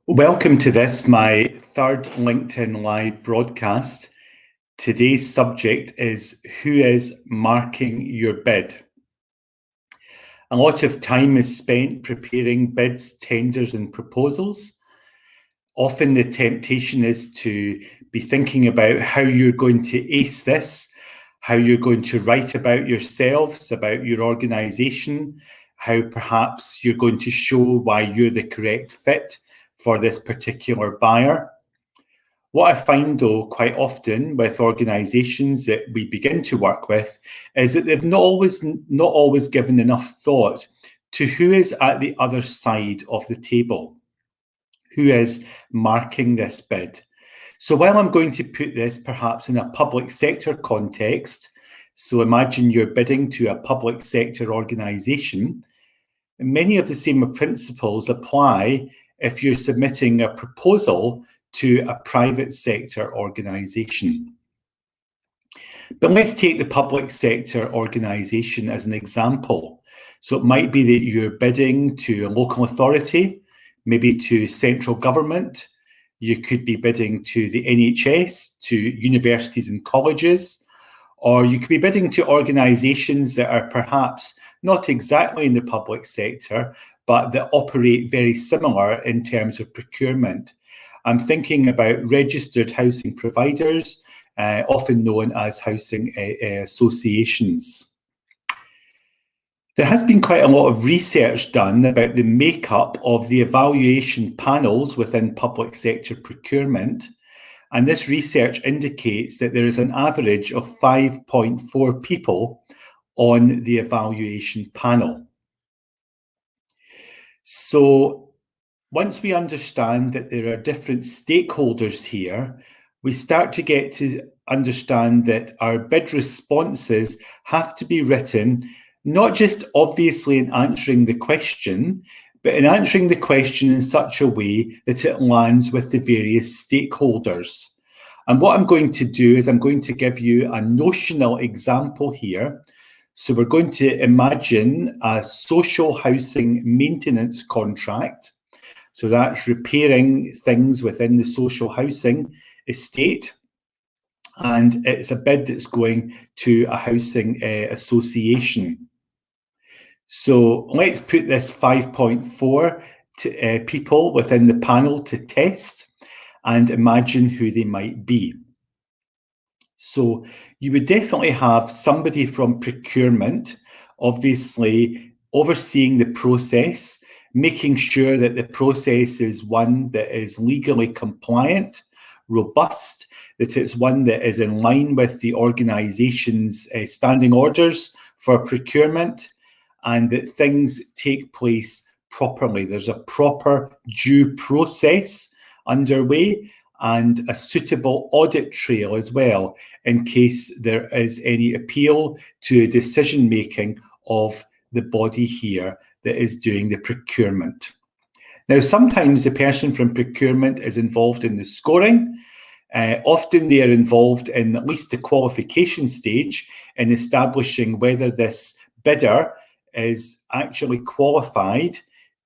Welcome to this, my third LinkedIn Live broadcast. Today's subject is who is marking your bid? A lot of time is spent preparing bids, tenders and proposals. Often the temptation is to be thinking about how you're going to ace this, how you're going to write about yourselves, about your organisation, how perhaps you're going to show why you're the correct fit for this particular buyer. What I find, though, quite often with organisations that we begin to work with is that they've not always given enough thought to who is at the other side of the table, who is marking this bid. So while I'm going to put this perhaps in a public sector context, so imagine you're bidding to a public sector organisation, many of the same principles apply if you're submitting a proposal to a private sector organisation. But let's take the public sector organisation as an example. So it might be that you're bidding to a local authority, maybe to central government. You could be bidding to the NHS, to universities and colleges, or you could be bidding to organisations that are perhaps not exactly in the public sector, but that operate very similar in terms of procurement. I'm thinking about registered housing providers, often known as housing associations. There has been quite a lot of research done about the makeup of the evaluation panels within public sector procurement. And this research indicates that there is an average of 5.4 people on the evaluation panel. So once we understand that there are different stakeholders here, we start to get to understand that our bid responses have to be written, not just obviously in answering the question, but in answering the question in such a way that it lands with the various stakeholders. And what I'm going to do is I'm going to give you a notional example here. So we're going to imagine a social housing maintenance contract. So that's repairing things within the social housing estate. And it's a bid that's going to a housing association. So let's put this 5.4 people within the panel to test and imagine who they might be. So you would definitely have somebody from procurement, obviously overseeing the process, making sure that the process is one that is legally compliant, robust, that it's one that is in line with the organisation's standing orders for procurement, and that things take place properly. There's a proper due process underway and a suitable audit trail as well, in case there is any appeal to a decision making of the body here that is doing the procurement. Now, sometimes the person from procurement is involved in the scoring. Often they are involved in at least the qualification stage in establishing whether this bidder is actually qualified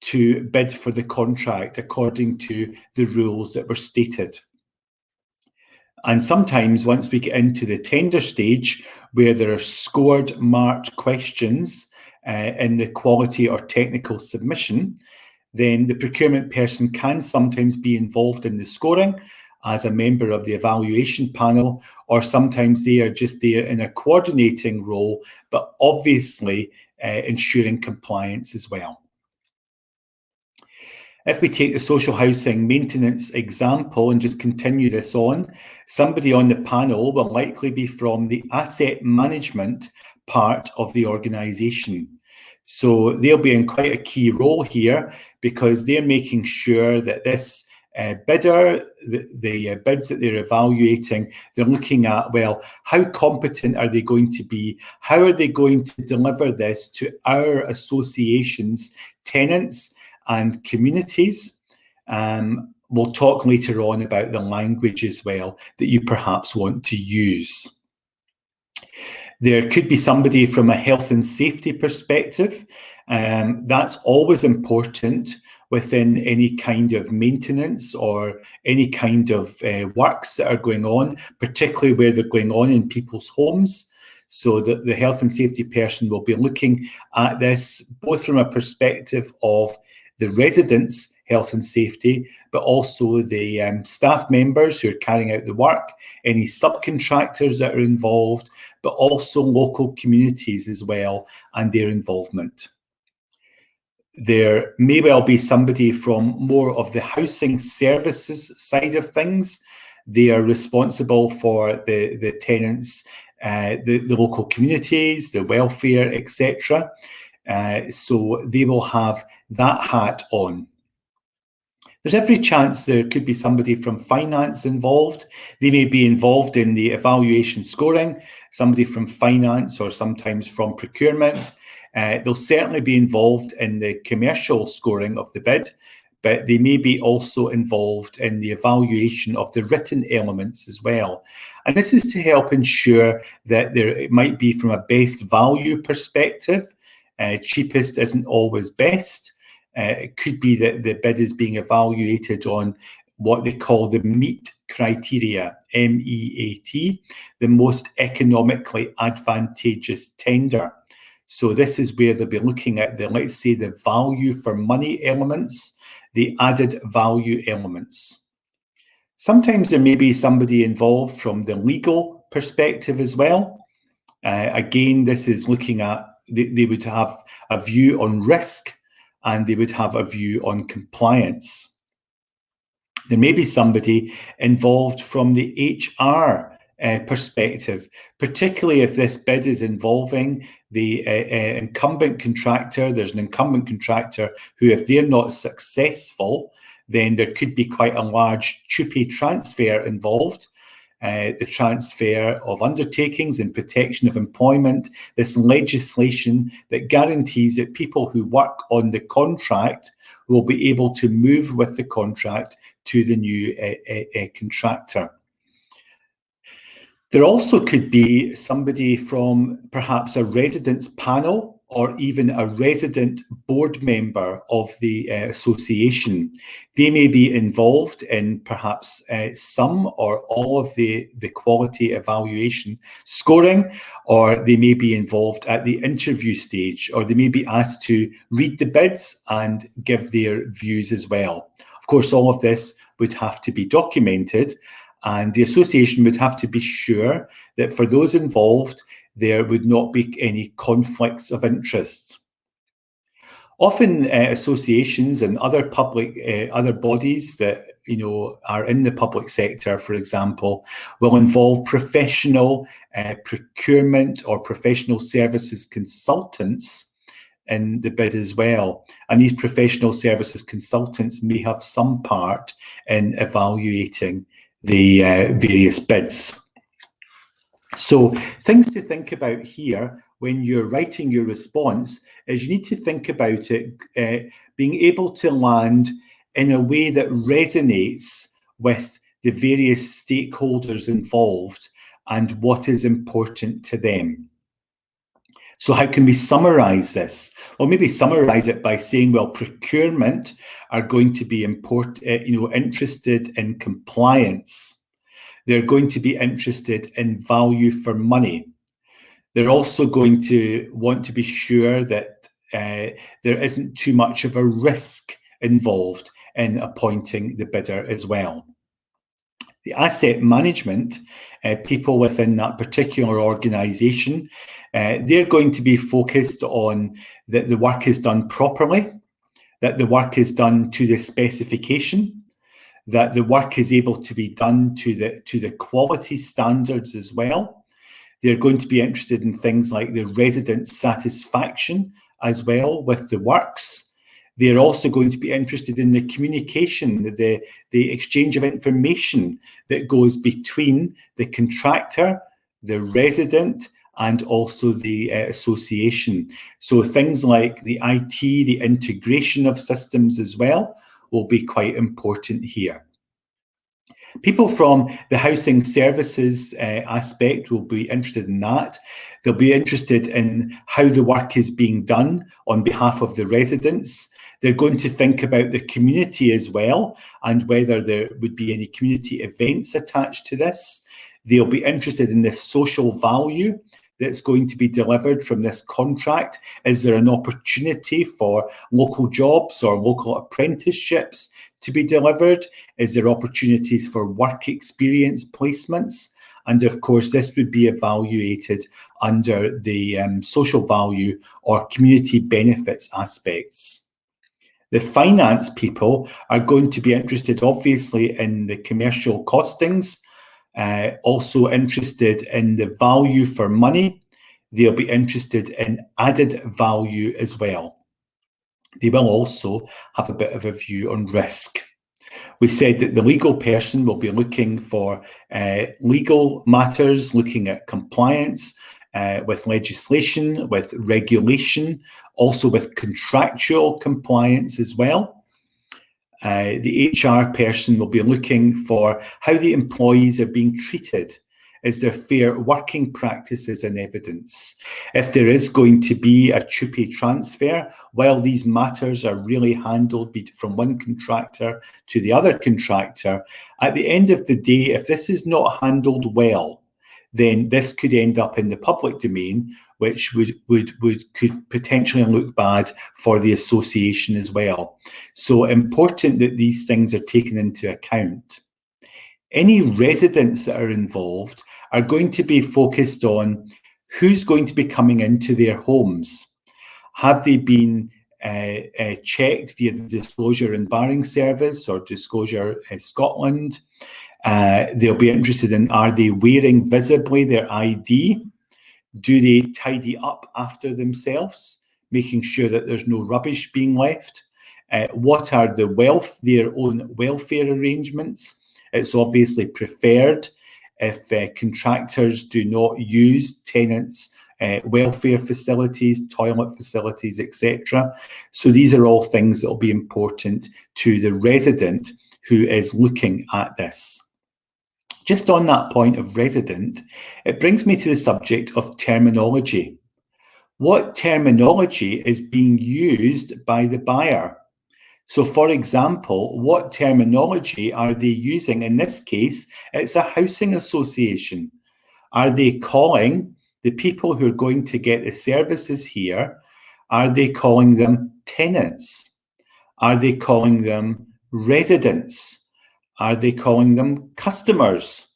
to bid for the contract according to the rules that were stated. And sometimes once we get into the tender stage, where there are scored, marked questions in the quality or technical submission, then the procurement person can sometimes be involved in the scoring as a member of the evaluation panel, or sometimes they are just there in a coordinating role, but obviously ensuring compliance as well. If we take the social housing maintenance example and just continue this on, somebody on the panel will likely be from the asset management part of the organisation. So they'll be in quite a key role here because they're making sure that this bidder, the bids that they're evaluating, they're looking at, well, how competent are they going to be? How are they going to deliver this to our association's tenants and communities? We'll talk later on about the language as well that you perhaps want to use. There could be somebody from a health and safety perspective. That's always important within any kind of maintenance or any kind of works that are going on, particularly where they're going on in people's homes. So the health and safety person will be looking at this both from a perspective of the residents' health and safety, but also the staff members who are carrying out the work, any subcontractors that are involved, but also local communities as well and their involvement. There may well be somebody from more of the housing services side of things. They are responsible for the tenants, the local communities, the welfare, etc. So they will have that hat on. There's every chance there could be somebody from finance involved. They may be involved in the evaluation scoring, somebody from finance or sometimes from procurement. They'll certainly be involved in the commercial scoring of the bid, but they may be also involved in the evaluation of the written elements as well. And this is to help ensure that it might be from a best value perspective. Cheapest isn't always best. It could be that the bid is being evaluated on what they call the MEAT criteria, MEAT, the most economically advantageous tender. So this is where they'll be looking at let's say, the value for money elements, the added value elements. Sometimes there may be somebody involved from the legal perspective as well. Again, this is looking at, they would have a view on risk, and they would have a view on compliance. There may be somebody involved from the HR perspective, particularly if this bid is involving the incumbent contractor. There's an incumbent contractor who, if they're not successful, then there could be quite a large TUPE transfer involved. The transfer of undertakings and protection of employment, this legislation that guarantees that people who work on the contract will be able to move with the contract to the new contractor. There also could be somebody from perhaps a residents panel or even a resident board member of the association. They may be involved in perhaps some or all of the quality evaluation scoring, or they may be involved at the interview stage, or they may be asked to read the bids and give their views as well. Of course, all of this would have to be documented, and the association would have to be sure that for those involved, there would not be any conflicts of interest. Often associations and other public, other bodies that are in the public sector, for example, will involve professional procurement or professional services consultants in the bid as well. And these professional services consultants may have some part in evaluating the various bids. So things to think about here when you're writing your response is you need to think about it being able to land in a way that resonates with the various stakeholders involved and what is important to them. So how can we summarize this? Well, maybe summarize it by saying, well, procurement are going to be interested in compliance. They're going to be interested in value for money. They're also going to want to be sure that there isn't too much of a risk involved in appointing the bidder as well. The asset management people within that particular organisation, they're going to be focused on that the work is done properly, that the work is done to the specification, that the work is able to be done to the quality standards as well. They're going to be interested in things like the resident satisfaction as well with the works. They're also going to be interested in the communication, the exchange of information that goes between the contractor, the resident, and also the association. So things like the IT, the integration of systems as well, will be quite important here. People from the housing services aspect will be interested in that. They'll be interested in how the work is being done on behalf of the residents. They're going to think about the community as well and whether there would be any community events attached to this. They'll be interested in the social value that's going to be delivered from this contract. Is there an opportunity for local jobs or local apprenticeships to be delivered? Is there opportunities for work experience placements? And of course, this would be evaluated under the social value or community benefits aspects. The finance people are going to be interested, obviously, in the commercial costings, also interested in the value for money. They'll be interested in added value as well. They will also have a bit of a view on risk. We said that the legal person will be looking for legal matters, looking at compliance with legislation, with regulation, also with contractual compliance as well. The HR person will be looking for how the employees are being treated. Is there fair working practices and evidence? If there is going to be a TUPE transfer, while these matters are really handled from one contractor to the other contractor, at the end of the day, if this is not handled well, then this could end up in the public domain, which could potentially look bad for the association as well. So important that these things are taken into account. Any residents that are involved are going to be focused on who's going to be coming into their homes. Have they been checked via the Disclosure and Barring Service or Disclosure Scotland? They'll be interested in, are they wearing visibly their ID? Do they tidy up after themselves, making sure that there's no rubbish being left? What are their own welfare arrangements? It's obviously preferred if contractors do not use tenants' welfare facilities, toilet facilities, etc. So these are all things that will be important to the resident who is looking at this. Just on that point of resident, it brings me to the subject of terminology. What terminology is being used by the buyer? So, for example, what terminology are they using? In this case, it's a housing association. Are they calling the people who are going to get the services here, are they calling them tenants? Are they calling them residents? Are they calling them customers?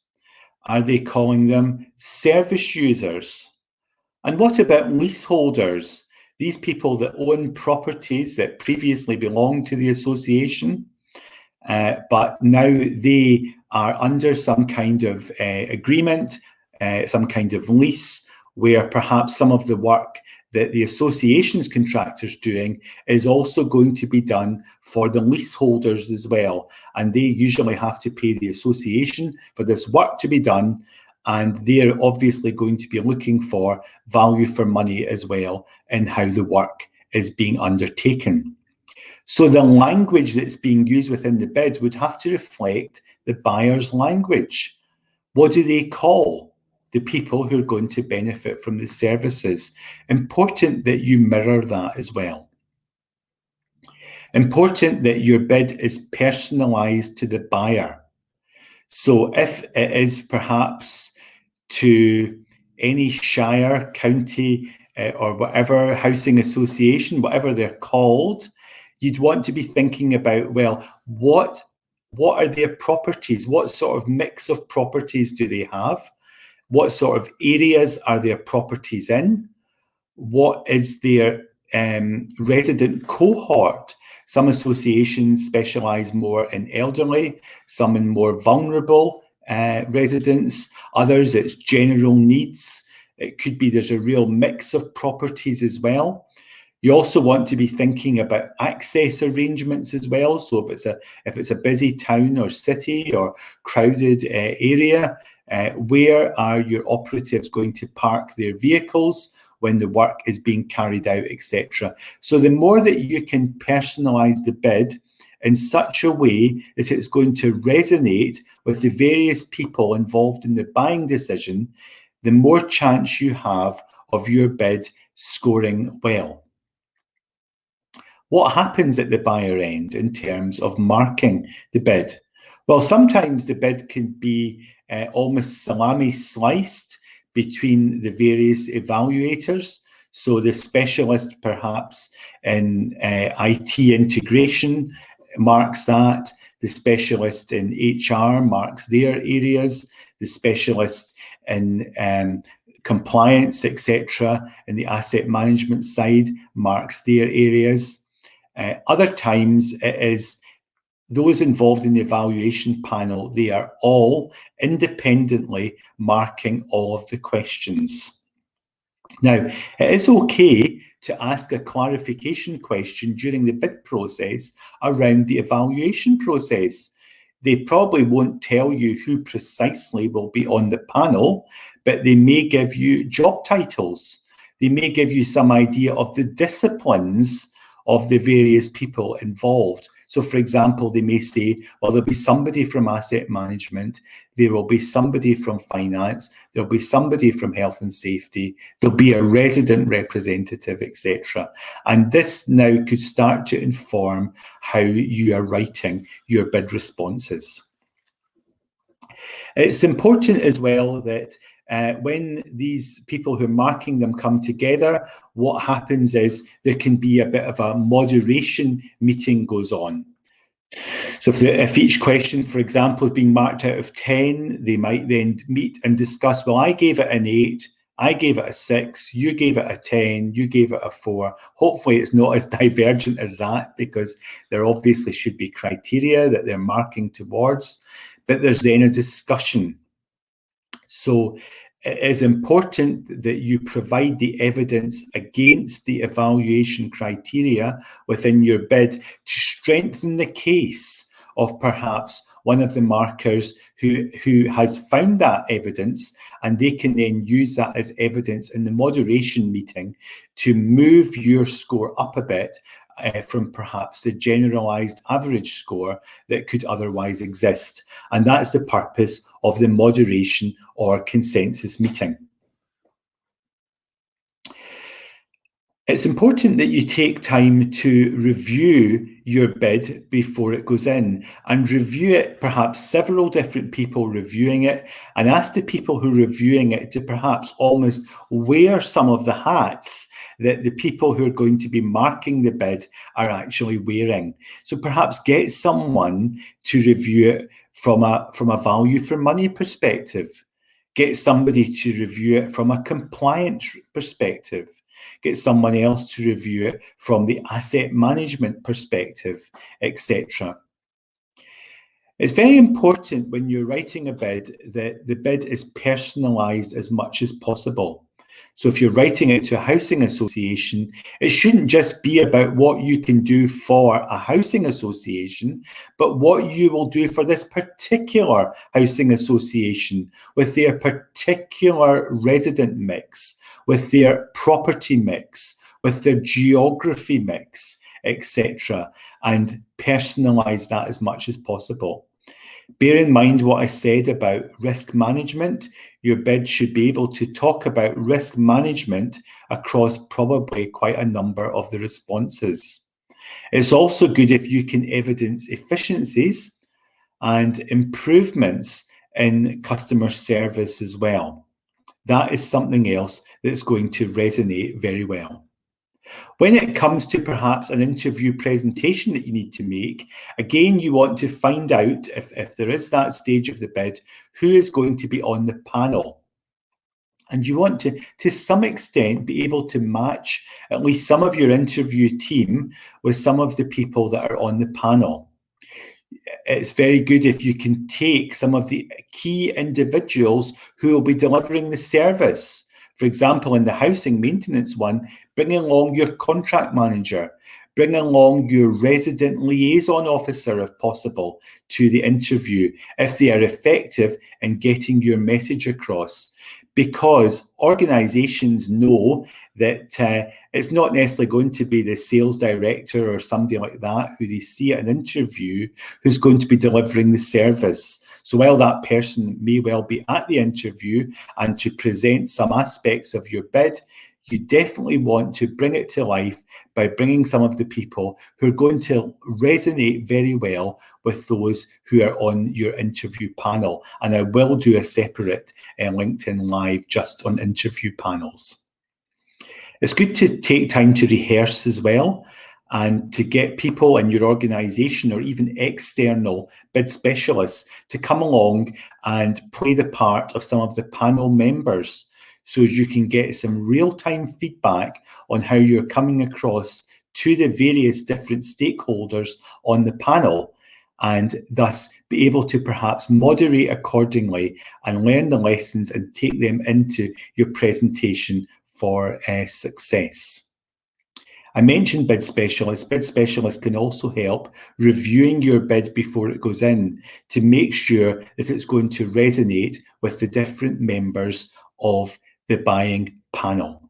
Are they calling them service users? And what about leaseholders? These people that own properties that previously belonged to the association, but now they are under some kind of agreement, some kind of lease, where perhaps some of the work that the association's contractor's doing is also going to be done for the leaseholders as well. And they usually have to pay the association for this work to be done. And they're obviously going to be looking for value for money as well in how the work is being undertaken. So the language that's being used within the bid would have to reflect the buyer's language. What do they call the people who are going to benefit from the services? Important that you mirror that as well. Important that your bid is personalised to the buyer. So if it is perhaps to any shire, county, or whatever housing association, whatever they're called, you'd want to be thinking about, well, what are their properties? What sort of mix of properties do they have? What sort of areas are their properties in? What is their resident cohort? Some associations specialise more in elderly, some in more vulnerable residents, others it's general needs. It could be there's a real mix of properties as well. You also want to be thinking about access arrangements as well. So if it's a busy town or city or crowded area, where are your operatives going to park their vehicles when the work is being carried out, etc. So the more that you can personalise the bid in such a way that it's going to resonate with the various people involved in the buying decision, the more chance you have of your bid scoring well. What happens at the buyer end in terms of marking the bid? Well, sometimes the bid can be almost salami sliced between the various evaluators. So the specialist perhaps in IT integration marks that, the specialist in HR marks their areas, the specialist in compliance, etc., in the asset management side marks their areas. Other times it is those involved in the evaluation panel, they are all independently marking all of the questions. Now, it is okay to ask a clarification question during the bid process around the evaluation process. They probably won't tell you who precisely will be on the panel, but they may give you job titles. They may give you some idea of the disciplines of the various people involved. So, for example, they may say, well, there'll be somebody from asset management, there will be somebody from finance, there'll be somebody from health and safety, there'll be a resident representative, etc. And this now could start to inform how you are writing your bid responses. It's important as well that when these people who are marking them come together, what happens is there can be a bit of a moderation meeting goes on. So if each question, for example, is being marked out of 10, they might then meet and discuss, well, I gave it an 8, I gave it a 6, you gave it a 10, you gave it a 4. Hopefully it's not as divergent as that, because there obviously should be criteria that they're marking towards, but there's then a discussion. So it is important that you provide the evidence against the evaluation criteria within your bid to strengthen the case of perhaps one of the markers who has found that evidence, and they can then use that as evidence in the moderation meeting to move your score up a bit from perhaps the generalized average score that could otherwise exist. And that's the purpose of the moderation or consensus meeting. It's important that you take time to review your bid before it goes in, and review it, perhaps several different people reviewing it, and ask the people who are reviewing it to perhaps almost wear some of the hats that the people who are going to be marking the bid are actually wearing. So perhaps get someone to review it from a value for money perspective. Get somebody to review it from a compliance perspective. Get someone else to review it from the asset management perspective, etc. It's very important when you're writing a bid that the bid is personalised as much as possible. So if you're writing it to a housing association, it shouldn't just be about what you can do for a housing association, but what you will do for this particular housing association with their particular resident mix, with their property mix, with their geography mix, etc., and personalise that as much as possible. Bear in mind what I said about risk management. Your bid should be able to talk about risk management across probably quite a number of the responses. It's also good if you can evidence efficiencies and improvements in customer service as well. That is something else that's going to resonate very well. When it comes to perhaps an interview presentation that you need to make, again, you want to find out, if there is that stage of the bid, who is going to be on the panel. And you want to some extent, be able to match at least some of your interview team with some of the people that are on the panel. It's very good if you can take some of the key individuals who will be delivering the service. For example, in the housing maintenance one, bring along your contract manager, bring along your resident liaison officer, if possible, to the interview, if they are effective in getting your message across. because organisations know that it's not necessarily going to be the sales director or somebody like that who they see at an interview who's going to be delivering the service. So while that person may well be at the interview and to present some aspects of your bid, you definitely want to bring it to life by bringing some of the people who are going to resonate very well with those who are on your interview panel. And I will do a separate LinkedIn Live just on interview panels. It's good to take time to rehearse as well, and to get people in your organisation or even external bid specialists to come along and play the part of some of the panel members, so you can get some real-time feedback on how you're coming across to the various different stakeholders on the panel, and thus be able to perhaps moderate accordingly and learn the lessons and take them into your presentation for success. I mentioned bid specialists. Bid specialists can also help reviewing your bid before it goes in to make sure that it's going to resonate with the different members of the buying panel.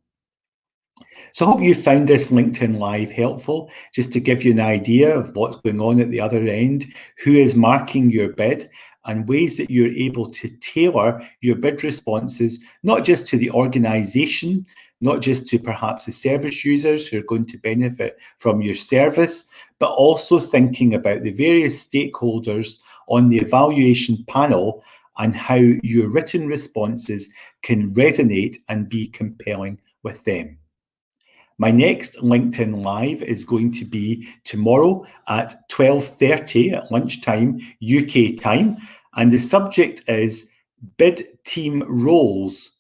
So I hope you found this LinkedIn Live helpful, just to give you an idea of what's going on at the other end, who is marking your bid, and ways that you're able to tailor your bid responses, not just to the organisation, not just to perhaps the service users who are going to benefit from your service, but also thinking about the various stakeholders on the evaluation panel and how your written responses can resonate and be compelling with them. My next LinkedIn Live is going to be tomorrow at 12:30 at lunchtime, UK time. And the subject is bid team roles.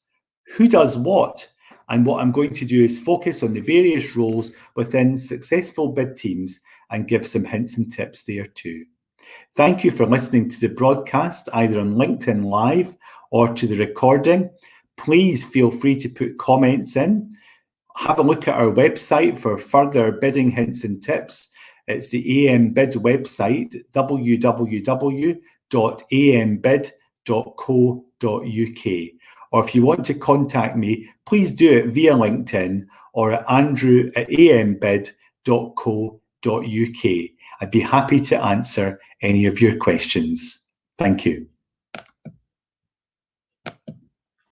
Who does what? And what I'm going to do is focus on the various roles within successful bid teams and give some hints and tips there too. Thank you for listening to the broadcast, either on LinkedIn Live or to the recording. Please feel free to put comments in. Have a look at our website for further bidding hints and tips. It's the AM Bid website, www.ambid.co.uk. Or if you want to contact me, please do it via LinkedIn or at andrew@ambid.co.uk. I'd be happy to answer any of your questions. Thank you.